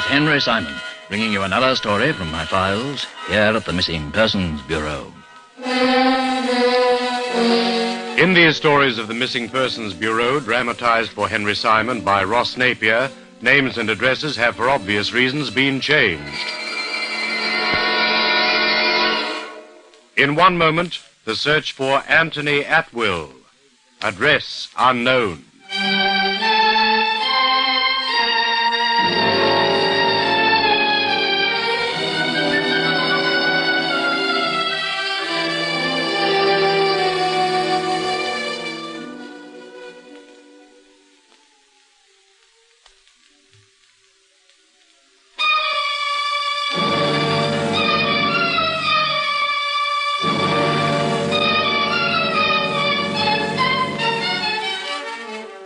Henry Simon, bringing you another story from my files here at the Missing Persons Bureau. In these stories of the Missing Persons Bureau, dramatized for Henry Simon by Ross Napier, names and addresses have, for obvious reasons, been changed. In one moment, the search for Anthony Atwell. Address unknown.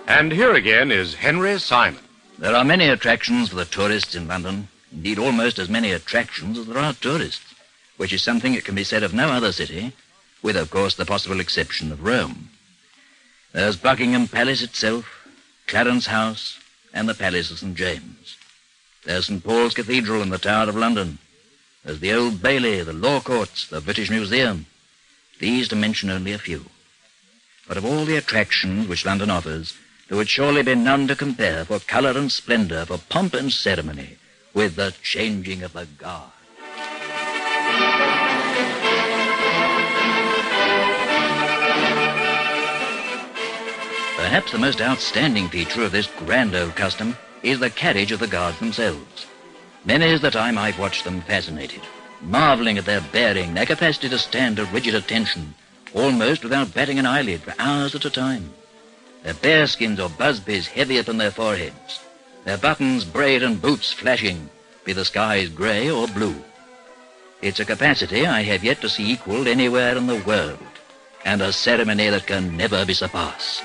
And here again is Henry Simon. There are many attractions for the tourists in London. Indeed, almost as many attractions as there are tourists, which is something that can be said of no other city, with, of course, the possible exception of Rome. There's Buckingham Palace itself, Clarence House, and the Palace of St. James. There's St. Paul's Cathedral and the Tower of London. There's the Old Bailey, the Law Courts, the British Museum. These to mention only a few. But of all the attractions which London offers, there would surely be none to compare for colour and splendour, for pomp and ceremony, with the changing of the guard. Perhaps the most outstanding feature of this grand old custom is the carriage of the guards themselves. Many is the time I've watched them fascinated, marvelling at their bearing, their capacity to stand at rigid attention, almost without batting an eyelid for hours at a time. Their bearskins or busbies heavy upon their foreheads, their buttons, braid, and boots flashing, be the skies grey or blue. It's a capacity I have yet to see equalled anywhere in the world, and a ceremony that can never be surpassed.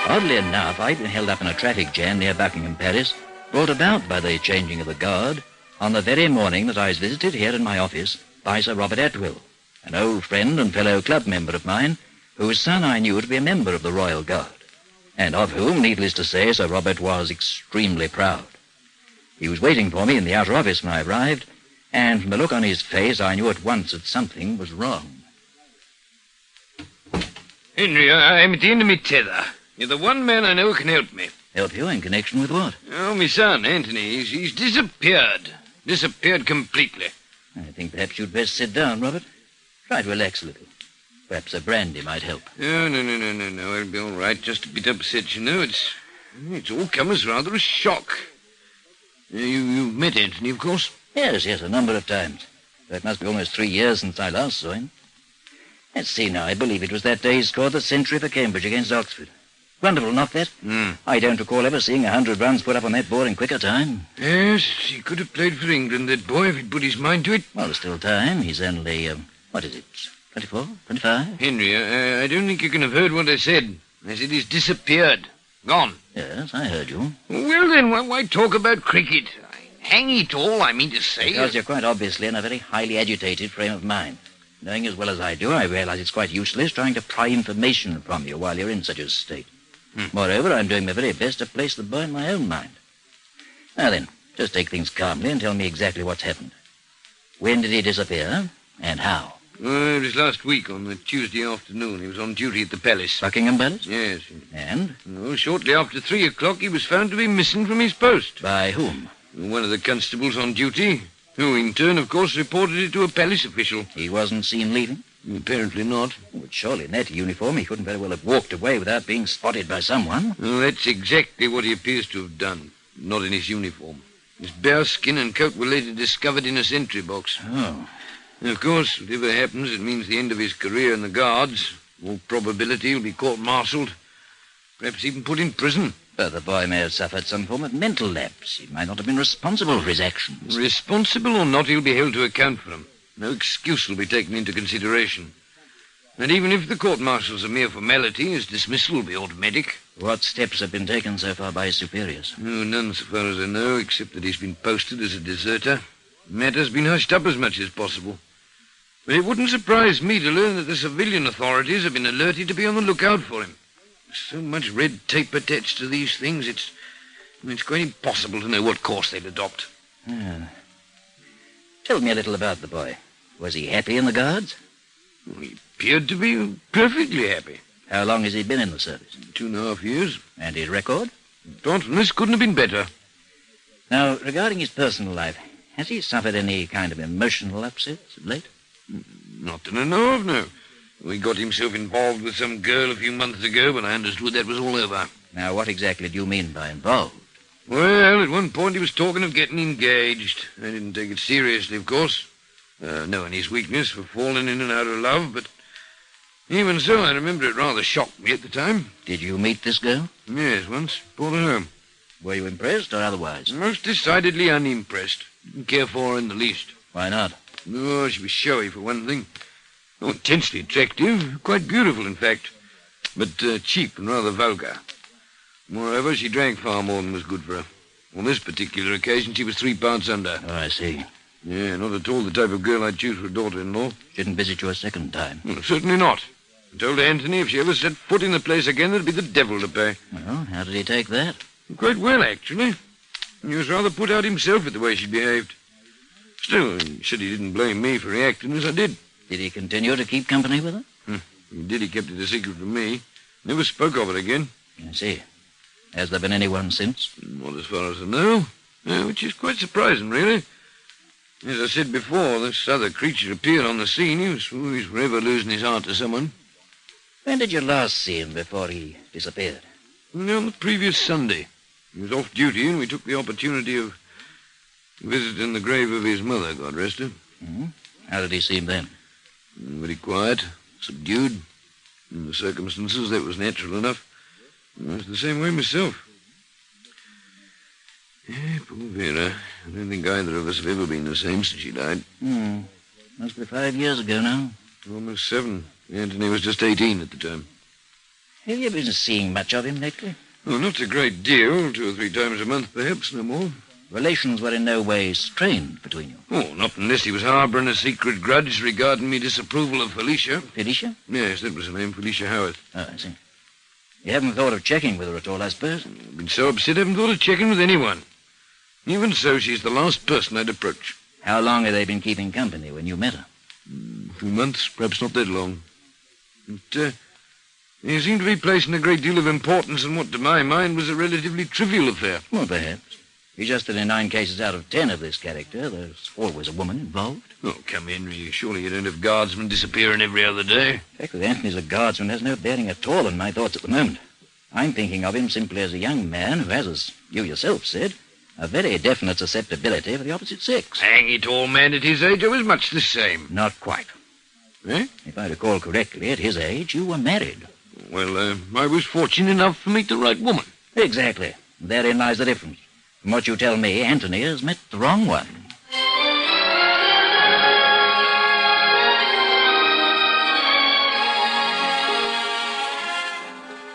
Oddly enough, I've been held up in a traffic jam near Buckingham Palace, brought about by the changing of the guard, on the very morning that I was visited here in my office by Sir Robert Atwell, an old friend and fellow club member of mine, whose son I knew to be a member of the Royal Guard, and of whom, needless to say, Sir Robert was extremely proud. He was waiting for me in the outer office when I arrived, and from the look on his face, I knew at once that something was wrong. Henry, I'm at the end of my tether. You're the one man I know who can help me. Help you in connection with what? Oh, my son, Anthony. He's disappeared. Disappeared completely. I think perhaps you'd best sit down, Robert. Try to relax a little. Perhaps a brandy might help. Oh, no. I'll be all right. Just a bit upset, you know. It's all come as rather a shock. You've met Anthony, of course? Yes, a number of times. It must be almost 3 years since I last saw him. Let's see now. I believe it was that day he scored the century for Cambridge against Oxford. Wonderful, not that? I don't recall ever seeing 100 runs put up on that board in quicker time. Yes, he could have played for England, that boy, if he'd put his mind to it. Well, there's still time. He's only, 24, 25? Henry, I don't think you can have heard what I said. I said he's disappeared. Gone. Yes, I heard you. Well, then, why talk about cricket? Hang it all, I mean to say. Because you're quite obviously in a very highly agitated frame of mind. Knowing as well as I do, I realize it's quite useless trying to pry information from you while you're in such a state. Moreover, I'm doing my very best to place the boy in my own mind. Now then, just take things calmly and tell me exactly what's happened. When did he disappear, and how? It was last week, on the Tuesday afternoon. He was on duty at the palace. Buckingham Palace? Yes. And? Well, shortly after 3 o'clock, he was found to be missing from his post. By whom? One of the constables on duty, who in turn, of course, reported it to a palace official. He wasn't seen leaving? Apparently not. But surely in that uniform he couldn't very well have walked away without being spotted by someone. Well, that's exactly what he appears to have done. Not in his uniform. His bare skin and coat were later discovered in a sentry box. Oh. And of course, whatever happens, it means the end of his career in the Guards. All probability he'll be court-martialed. Perhaps even put in prison. But the boy may have suffered some form of mental lapse. He might not have been responsible for his actions. Responsible or not, he'll be held to account for them. No excuse will be taken into consideration. And even if the court-martial's a mere formality, his dismissal will be automatic. What steps have been taken so far by his superiors? Oh, none so far as I know, except that he's been posted as a deserter. The matter's been hushed up as much as possible. But it wouldn't surprise me to learn that the civilian authorities have been alerted to be on the lookout for him. There's so much red tape attached to these things, it's quite impossible to know what course they'll adopt. Tell me a little about the boy. Was he happy in the Guards? Well, he appeared to be perfectly happy. How long has he been in the service? 2.5 years. And his record? This couldn't have been better. Now, regarding his personal life, has he suffered any kind of emotional upsets of late? Not that I know of, no. He got himself involved with some girl a few months ago, but I understood that was all over. Now, what exactly do you mean by involved? Well, at one point he was talking of getting engaged. I didn't take it seriously, of course, knowing his weakness for falling in and out of love, but even so, I remember it rather shocked me at the time. Did you meet this girl? Yes, once. Brought her home. Were you impressed or otherwise? Most decidedly unimpressed. Didn't care for her in the least. Why not? Oh, she was showy, for one thing. Oh, intensely attractive. Quite beautiful, in fact. But cheap and rather vulgar. Moreover, she drank far more than was good for her. On this particular occasion, she was 3 parts under. Oh, I see. Yeah, not at all the type of girl I'd choose for a daughter-in-law. Didn't visit you a second time? Well, certainly not. I told Anthony if she ever set foot in the place again, there'd be the devil to pay. Well, how did he take that? Quite well, actually. He was rather put out himself at the way she behaved. Still, he said he didn't blame me for reacting as I did. Did he continue to keep company with her? He did. He kept it a secret from me. Never spoke of it again. I see. Has there been anyone since? Not as far as I know. Which is quite surprising, really. As I said before, this other creature appeared on the scene. He was forever losing his heart to someone. When did you last see him before he disappeared? Only on the previous Sunday. He was off duty, and we took the opportunity of visiting the grave of his mother, God rest her. How did he seem then? Very quiet, subdued. In the circumstances, that was natural enough. I was the same way myself. Yeah, poor Vera. I don't think either of us have ever been the same since she died. Must be 5 years ago now. Almost 7. Anthony was just 18 at the time. Have you been seeing much of him lately? Oh, not a great deal. 2 or 3 times a month, perhaps, no more. Relations were in no way strained between you. Oh, not unless he was harbouring a secret grudge regarding me disapproval of Felicia. Felicia? Yes, that was her name, Felicia Howarth. Oh, I see. You haven't thought of checking with her at all, I suppose? I've been so upset I haven't thought of checking with anyone. Even so, she's the last person I'd approach. How long have they been keeping company when you met her? A few months, perhaps not that long. But, you seem to be placing a great deal of importance on what, to my mind, was a relatively trivial affair. Well, perhaps. It's just that in 9 cases out of 10 of this character, there's always a woman involved. Oh, come, Henry. Surely you don't have guardsmen disappearing every other day. The fact that Anthony's a guardsman has no bearing at all on my thoughts at the moment. I'm thinking of him simply as a young man who has, as you yourself said, a very definite susceptibility for the opposite sex. Hang it all, man, at his age I was much the same. Not quite. Eh? If I recall correctly, at his age, you were married. Well, I was fortunate enough to meet the right woman. Exactly. Therein lies the difference. From what you tell me, Anthony has met the wrong one.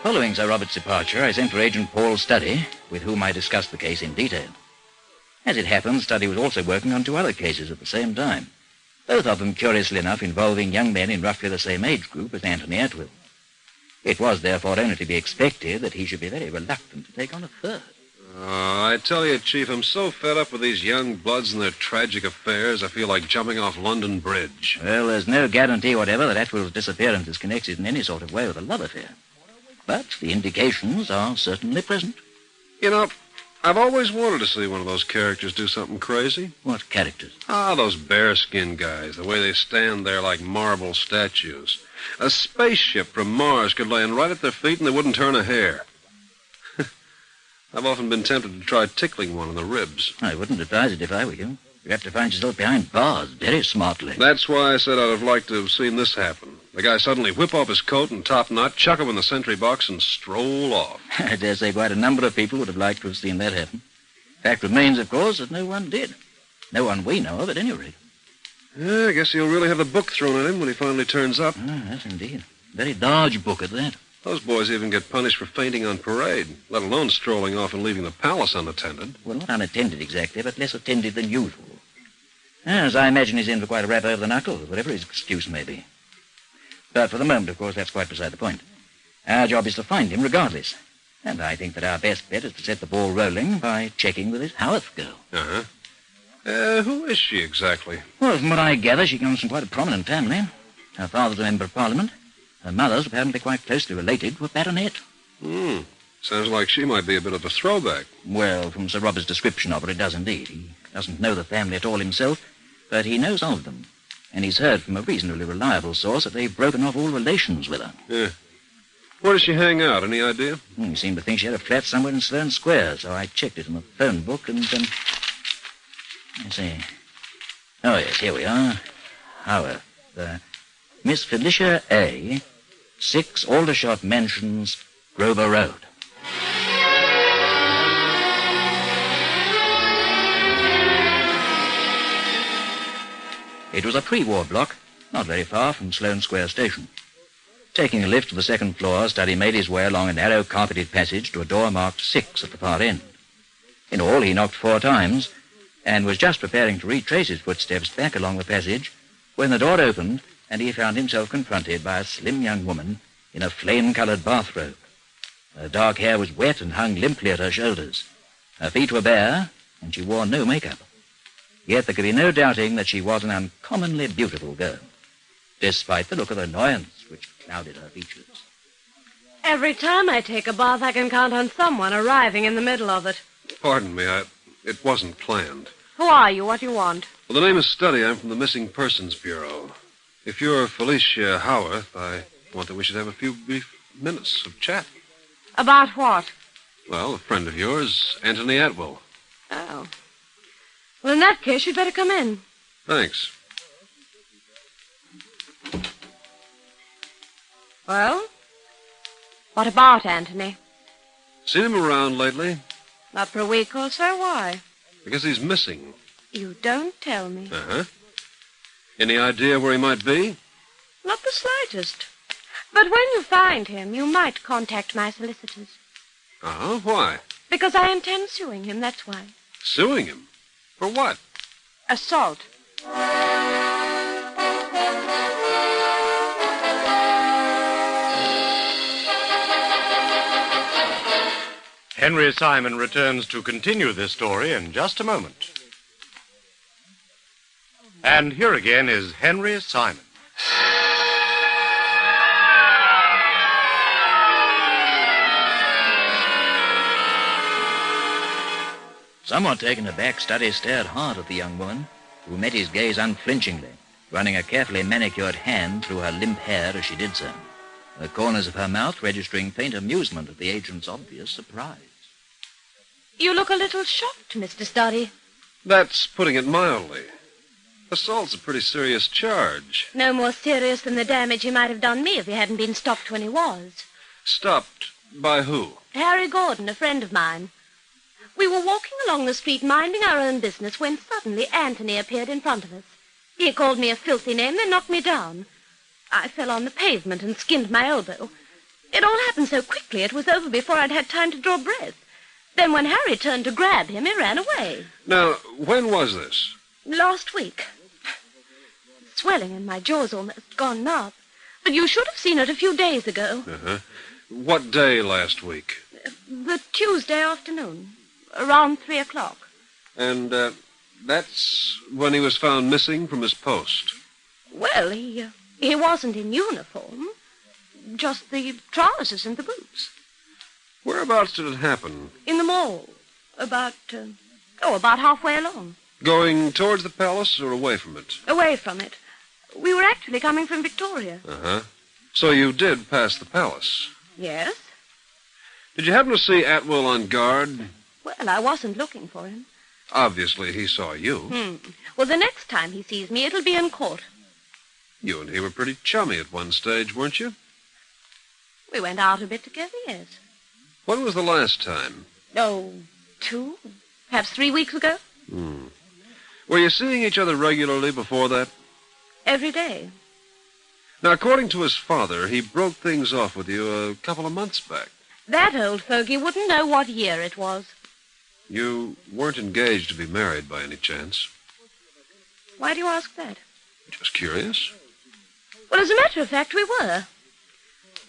Following Sir Robert's departure, I sent for Agent Paul Studdy, with whom I discussed the case in detail. As it happened, Studdy was also working on 2 other cases at the same time, both of them, curiously enough, involving young men in roughly the same age group as Anthony Atwell. It was, therefore, only to be expected that he should be very reluctant to take on a third. Oh, I tell you, Chief, I'm so fed up with these young bloods and their tragic affairs, I feel like jumping off London Bridge. Well, there's no guarantee whatever that Atwell's disappearance is connected in any sort of way with a love affair. But the indications are certainly present. You know, I've always wanted to see one of those characters do something crazy. What characters? Those bearskin guys, the way they stand there like marble statues. A spaceship from Mars could land right at their feet and they wouldn't turn a hair. I've often been tempted to try tickling one in the ribs. I wouldn't advise it if I were you. You have to find yourself behind bars very smartly. That's why I said I'd have liked to have seen this happen. The guy suddenly whip off his coat and top knot, chuck him in the sentry box, and stroll off. I dare say quite a number of people would have liked to have seen that happen. Fact remains, of course, that no one did. No one we know of, at any rate. Yeah, I guess he'll really have the book thrown at him when he finally turns up. Yes, indeed. Very large book at that. Those boys even get punished for fainting on parade, let alone strolling off and leaving the palace unattended. Well, not unattended exactly, but less attended than usual. Yes, I imagine he's in for quite a rap over the knuckles, whatever his excuse may be. But for the moment, of course, that's quite beside the point. Our job is to find him regardless. And I think that our best bet is to set the ball rolling by checking with this Howarth girl. Uh-huh. Who is she exactly? Well, from what I gather, she comes from quite a prominent family. Her father's a member of Parliament. Her mother's apparently quite closely related to a baronet. Sounds like she might be a bit of a throwback. Well, from Sir Robert's description of her, it does indeed. He doesn't know the family at all himself, but he knows of them. And he's heard from a reasonably reliable source that they've broken off all relations with her. Yeah. Where does she hang out? Any idea? He seemed to think she had a flat somewhere in Sloane Square, so I checked it in the phone book and, let's see. Oh, yes, here we are. Howarth. Miss Felicia A., 6 Aldershot Mansions, Grover Road. It was a pre-war block, not very far from Sloane Square Station. Taking a lift to the second floor, Studdy made his way along a narrow carpeted passage to a door marked 6 at the far end. In all, he knocked 4 times and was just preparing to retrace his footsteps back along the passage when the door opened and he found himself confronted by a slim young woman in a flame-colored bathrobe. Her dark hair was wet and hung limply at her shoulders. Her feet were bare, and she wore no makeup. Yet there could be no doubting that she was an uncommonly beautiful girl, despite the look of annoyance which clouded her features. Every time I take a bath, I can count on someone arriving in the middle of it. Pardon me, it wasn't planned. Who are you? What do you want? Well, the name is Studdy. I'm from the Missing Persons Bureau. If you're Felicia Howarth, I want that we should have a few brief minutes of chat. About what? Well, a friend of yours, Anthony Atwell. Oh. Well, in that case, you'd better come in. Thanks. Well? What about Anthony? Seen him around lately? Not for a week or so. Why? Because he's missing. You don't tell me. Uh-huh. Any idea where he might be? Not the slightest. But when you find him, you might contact my solicitors. Uh-huh. Why? Because I intend suing him, that's why. Suing him? For what? Assault. Henry Simon returns to continue this story in just a moment. And here again is Henry Simon. Somewhat taken aback, Studdy stared hard at the young woman, who met his gaze unflinchingly, running a carefully manicured hand through her limp hair as she did so, the corners of her mouth registering faint amusement at the agent's obvious surprise. You look a little shocked, Mr. Studdy. That's putting it mildly. Assault's a pretty serious charge. No more serious than the damage he might have done me if he hadn't been stopped when he was. Stopped by who? Harry Gordon, a friend of mine. We were walking along the street minding our own business when suddenly Anthony appeared in front of us. He called me a filthy name, then knocked me down. I fell on the pavement and skinned my elbow. It all happened so quickly it was over before I'd had time to draw breath. Then when Harry turned to grab him, he ran away. Now, when was this? Last week. Swelling in my jaw's almost gone numb. But you should have seen it a few days ago. Uh-huh. What day last week? The Tuesday afternoon, around 3 o'clock. And, that's when he was found missing from his post. Well, he wasn't in uniform. Just the trousers and the boots. Whereabouts did it happen? In the mall. About halfway along. Going towards the palace or away from it? Away from it. We were actually coming from Victoria. Uh-huh. So you did pass the palace? Yes. Did you happen to see Atwell on guard? Well, I wasn't looking for him. Obviously, he saw you. Well, the next time he sees me, it'll be in court. You and he were pretty chummy at one stage, weren't you? We went out a bit together, yes. When was the last time? Oh, 2, perhaps 3 weeks ago. Were you seeing each other regularly before that? Every day. Now, according to his father, he broke things off with you a couple of months back. That old fogey wouldn't know what year it was. You weren't engaged to be married by any chance? Why do you ask that? Just curious. Well, as a matter of fact, we were.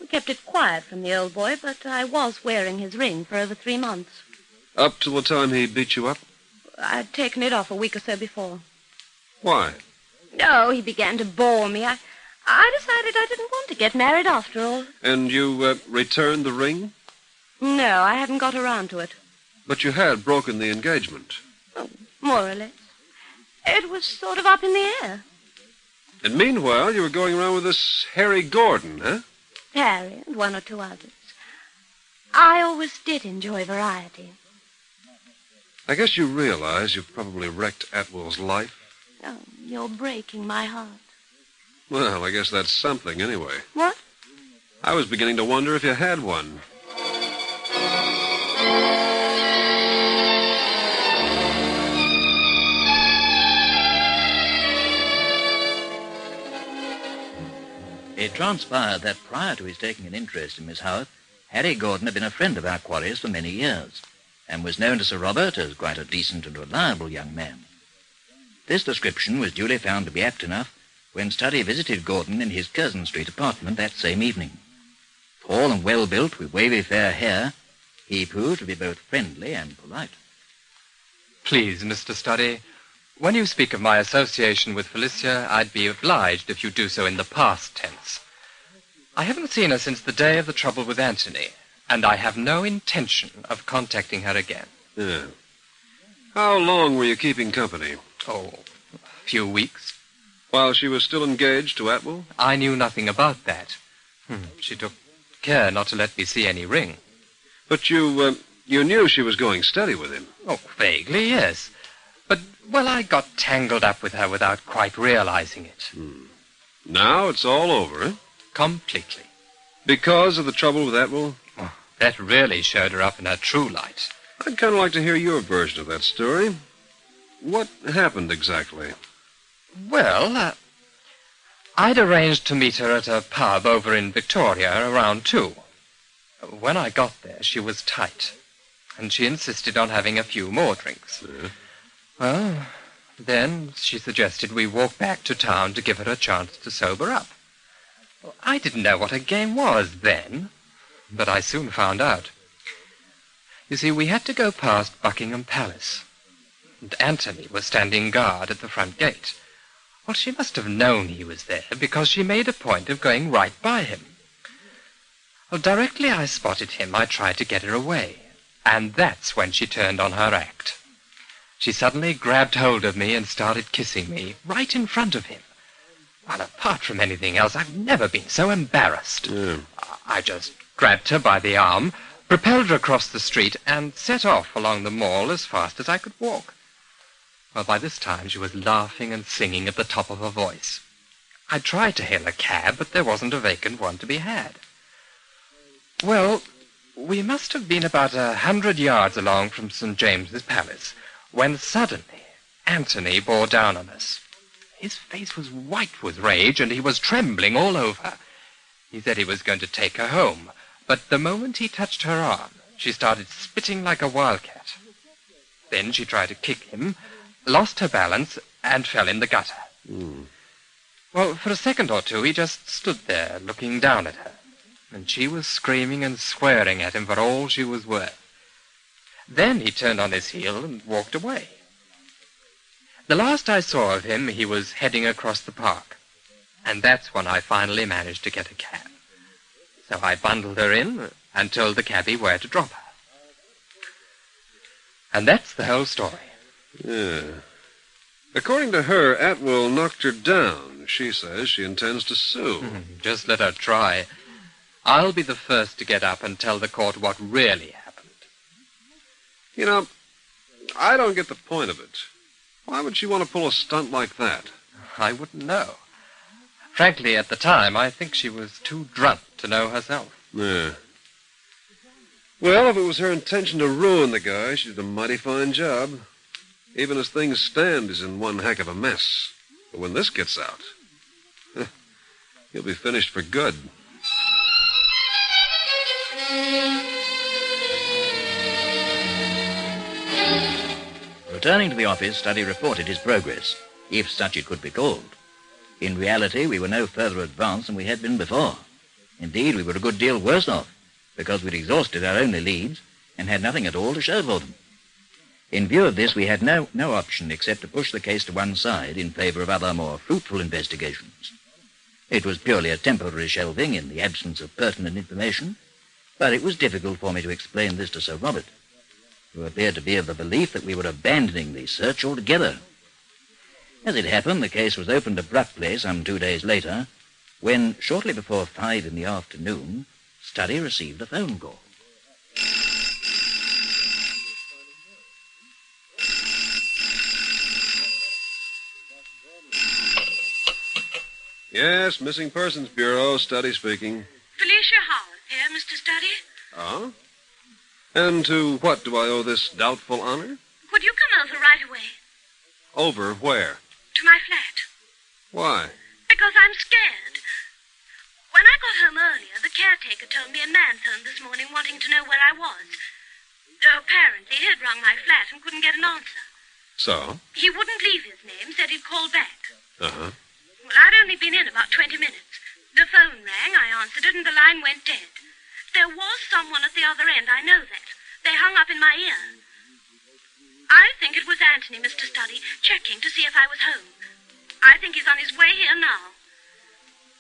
We kept it quiet from the old boy, but I was wearing his ring for over 3 months. Up till the time he beat you up? I'd taken it off a week or so before. Why? Oh, he began to bore me. I decided I didn't want to get married after all. And you returned the ring? No, I hadn't got around to it. But you had broken the engagement. Oh, more or less. It was sort of up in the air. And meanwhile, you were going around with this Harry Gordon, huh? Harry and 1 or 2 others. I always did enjoy variety. I guess you realize you've probably wrecked Atwell's life. Oh, you're breaking my heart. Well, I guess that's something anyway. What? I was beginning to wonder if you had one. It transpired that prior to his taking an interest in Miss Howarth, Harry Gordon had been a friend of our quarry's for many years, and was known to Sir Robert as quite a decent and reliable young man. This description was duly found to be apt enough when Studdy visited Gordon in his Curzon Street apartment that same evening. Tall and well-built, with wavy fair hair, he proved to be both friendly and polite. Please, Mr. Studdy, when you speak of my association with Felicia, I'd be obliged if you do so in the past tense. I haven't seen her since the day of the trouble with Anthony, and I have no intention of contacting her again. Yeah. How long were you keeping company? Oh, a few weeks. While she was still engaged to Atwell? I knew nothing about that. She took care not to let me see any ring. But you knew she was going steady with him. Oh, vaguely, yes. But, well, I got tangled up with her without quite realizing it. Now it's all over, eh? Completely. Because of the trouble with Atwell? Oh, that really showed her up in her true light. I'd kind of like to hear your version of that story. What happened exactly? Well, I'd arranged to meet her at a pub over in Victoria around 2. When I got there, she was tight, and she insisted on having a few more drinks. Yeah. Well, then she suggested we walk back to town to give her a chance to sober up. I didn't know what a game was then, but I soon found out. You see, we had to go past Buckingham Palace, and Anthony was standing guard at the front gate. Well, she must have known he was there, because she made a point of going right by him. Well, directly I spotted him, I tried to get her away, and that's when she turned on her act. She suddenly grabbed hold of me and started kissing me right in front of him. Well, apart from anything else, I've never been so embarrassed. Yeah. I just grabbed her by the arm, propelled her across the street, and set off along the mall as fast as I could walk. Well, by this time, she was laughing and singing at the top of her voice. I tried to hail a cab, but there wasn't a vacant one to be had. Well, we must have been about 100 yards along from St. James's Palace, when suddenly Anthony bore down on us. His face was white with rage, and he was trembling all over. He said he was going to take her home, but the moment he touched her arm, she started spitting like a wildcat. Then she tried to kick him, lost her balance, and fell in the gutter. Well, for a second or two, he just stood there, looking down at her, and she was screaming and swearing at him for all she was worth. Then he turned on his heel and walked away. The last I saw of him, he was heading across the park, and that's when I finally managed to get a cab. So I bundled her in and told the cabbie where to drop her. And that's the whole story. Yeah. According to her, Atwell knocked her down. She says she intends to sue. Just let her try. I'll be the first to get up and tell the court what really happened. You know, I don't get the point of it. Why would she want to pull a stunt like that? I wouldn't know. Frankly, at the time, I think she was too drunk to know herself. Yeah. Well, if it was her intention to ruin the guy, she did a mighty fine job. Even as things stand, he's in one heck of a mess. But when this gets out, he'll be finished for good. Returning to the office, Studdy reported his progress. if such it could be called. In reality, we were no further advanced than we had been before. Indeed, we were a good deal worse off, because we'd exhausted our only leads and had nothing at all to show for them. In view of this, we had no option except to push the case to one side in favor of other, more fruitful investigations. It was purely a temporary shelving in the absence of pertinent information, but it was difficult for me to explain this to Sir Robert, who appeared to be of the belief that we were abandoning the search altogether. As it happened, the case was opened abruptly some 2 days later, when, shortly before 5 in the afternoon, Studdy received a phone call. Yes, Missing Persons Bureau, Studdy speaking. Felicia Howard here, Mr. Studdy. Oh? And to what do I owe this doubtful honor? Would you come over right away? Over where? To my flat. Why? Because I'm scared. When I got home earlier, the caretaker told me a man phoned this morning wanting to know where I was. Apparently, he'd rung my flat and couldn't get an answer. So? He wouldn't leave his name, said he'd call back. Uh-huh. Well, I'd only been in about 20 minutes. The phone rang, I answered it, and the line went dead. There was someone at the other end, I know that. They hung up in my ear. I think it was Anthony, Mr. Studdy, checking to see if I was home. I think he's on his way here now.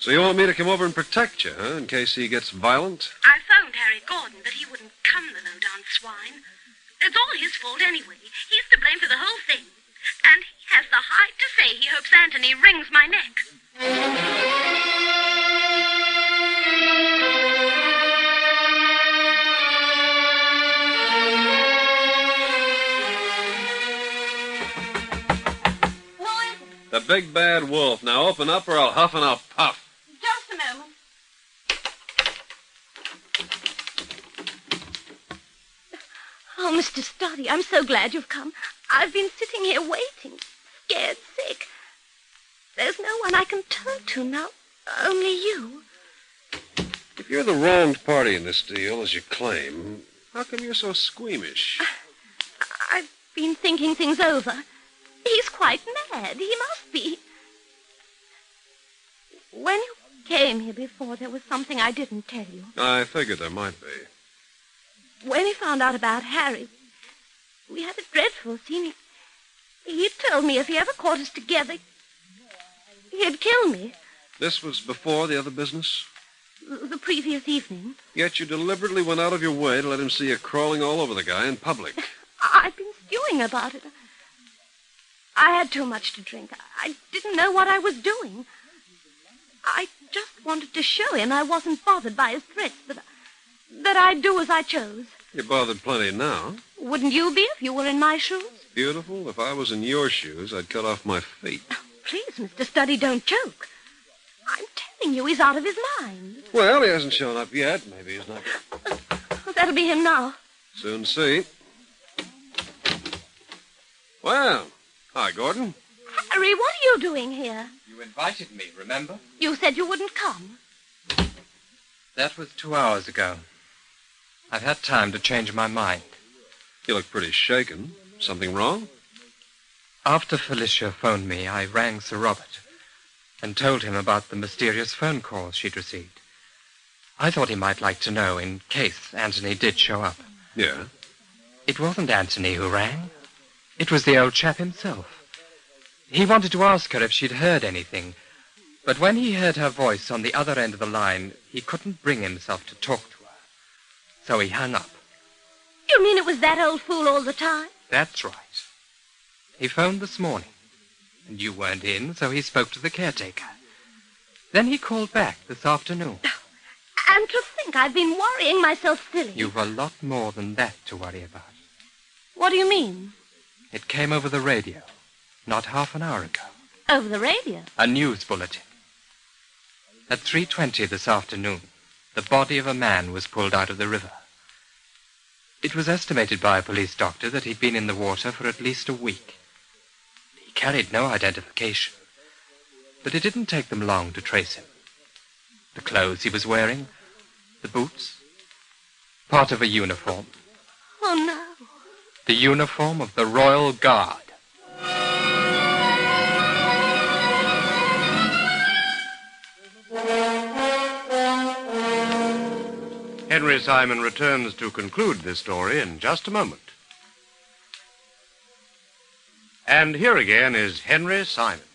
So you want me to come over and protect you, huh, in case he gets violent? I phoned Harry Gordon, but he wouldn't come, the low-down swine. It's all his fault anyway. He's to blame for the whole thing. And he has the height to say he hopes Anthony wrings my neck. The big bad wolf. Now open up or I'll huff and I'll puff. Just a moment. Oh, Mr. Studdy, I'm so glad you've come. I've been sitting here waiting, scared sick. There's no one I can turn to now, only you. If you're the wronged party in this deal, as you claim, how come you're so squeamish? I've been thinking things over. He's quite mad. He must be. When you came here before, there was something I didn't tell you. I figured there might be. When he found out about Harry, we had a dreadful scene. He told me if he ever caught us together, he'd kill me. This was before the other business? The previous evening. Yet you deliberately went out of your way to let him see you crawling all over the guy in public. I've been stewing about it. I had too much to drink. I didn't know what I was doing. I just wanted to show him I wasn't bothered by his threats, that I'd do as I chose. You're bothered plenty now. Wouldn't you be if you were in my shoes? Beautiful. If I was in your shoes, I'd cut off my feet. Oh, please, Mr. Studdy, don't joke. I'm telling you, he's out of his mind. Well, he hasn't shown up yet. Maybe he's not. That'll be him now. Soon see. Well, hi, Gordon. Harry, what are you doing here? You invited me, remember? You said you wouldn't come. That was 2 hours ago. I've had time to change my mind. You look pretty shaken. Something wrong? After Felicia phoned me, I rang Sir Robert and told him about the mysterious phone calls she'd received. I thought he might like to know in case Anthony did show up. Yeah? It wasn't Anthony who rang. It was the old chap himself. He wanted to ask her if she'd heard anything, but when he heard her voice on the other end of the line, he couldn't bring himself to talk to her. So he hung up. You mean it was that old fool all the time? That's right. He phoned this morning, and you weren't in, so he spoke to the caretaker. Then he called back this afternoon. And to think I've been worrying myself silly. You've a lot more than that to worry about. What do you mean? It came over the radio, not half an hour ago. Over the radio? A news bulletin. At 3:20 this afternoon, the body of a man was pulled out of the river. It was estimated by a police doctor that he'd been in the water for at least a week. He carried no identification, but it didn't take them long to trace him. The clothes he was wearing, the boots, part of a uniform. Oh, no. The uniform of the Royal Guard. Henry Simon returns to conclude this story in just a moment. And here again is Henry Simon.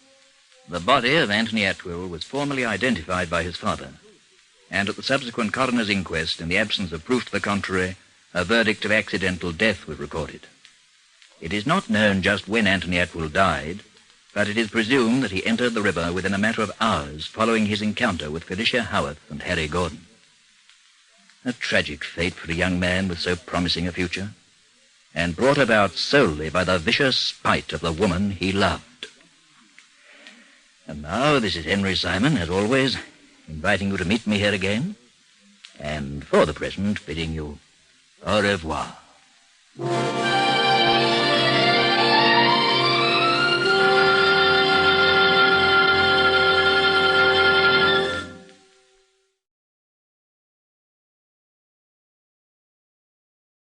The body of Anthony Atwell was formally identified by his father, and at the subsequent coroner's inquest, in the absence of proof to the contrary, a verdict of accidental death was recorded. It is not known just when Anthony Atwell died, but it is presumed that he entered the river within a matter of hours following his encounter with Felicia Howarth and Harry Gordon. A tragic fate for a young man with so promising a future, and brought about solely by the vicious spite of the woman he loved. And now, this is Henry Simon, as always, inviting you to meet me here again, and for the present, bidding you au revoir.